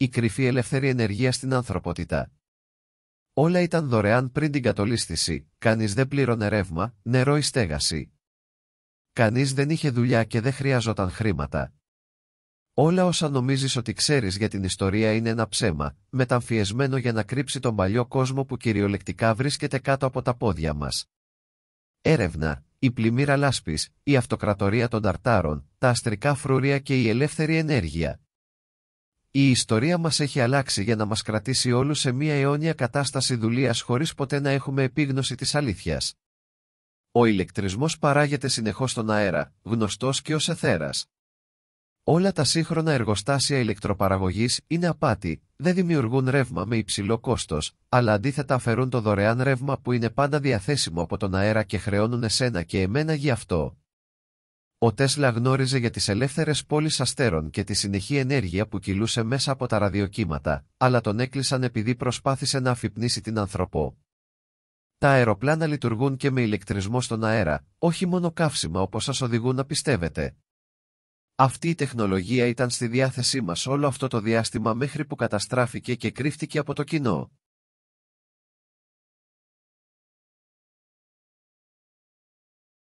η κρυφή ελεύθερη ενεργεία στην ανθρωπότητα. Όλα ήταν δωρεάν πριν την κατολίσθηση, κανείς δεν πλήρωνε ρεύμα, νερό ή στέγαση. Κανείς δεν είχε δουλειά και δεν χρειαζόταν χρήματα. Όλα όσα νομίζεις ότι ξέρεις για την ιστορία είναι ένα ψέμα, μεταμφιεσμένο για να κρύψει τον παλιό κόσμο που κυριολεκτικά βρίσκεται κάτω από τα πόδια μας. Έρευνα, η πλημμύρα λάσπης, η αυτοκρατορία των Ταρτάρων, τα αστρικά φρούρια και η ελεύθερη ενέργεια. Η ιστορία μας έχει αλλάξει για να μας κρατήσει όλους σε μια αιώνια κατάσταση δουλείας χωρίς ποτέ να έχουμε επίγνωση της αλήθειας. Ο ηλεκτρισμός παράγεται συνεχώς στον αέρα, γνωστός και ως αιθέρας. Όλα τα σύγχρονα εργοστάσια ηλεκτροπαραγωγής είναι απάτη, δεν δημιουργούν ρεύμα με υψηλό κόστος, αλλά αντίθετα αφαιρούν το δωρεάν ρεύμα που είναι πάντα διαθέσιμο από τον αέρα και χρεώνουν εσένα και εμένα γι' αυτό. Ο Τέσλα γνώριζε για τις ελεύθερες πόλεις αστέρων και τη συνεχή ενέργεια που κυλούσε μέσα από τα ραδιοκύματα, αλλά τον έκλεισαν επειδή προσπάθησε να αφυπνίσει την ανθρωπό. Τα αεροπλάνα λειτουργούν και με ηλεκτρισμό στον αέρα, όχι μόνο καύσιμα όπως σας οδηγούν να πιστεύετε. Αυτή η τεχνολογία ήταν στη διάθεσή μας όλο αυτό το διάστημα μέχρι που καταστράφηκε και κρύφτηκε από το κοινό.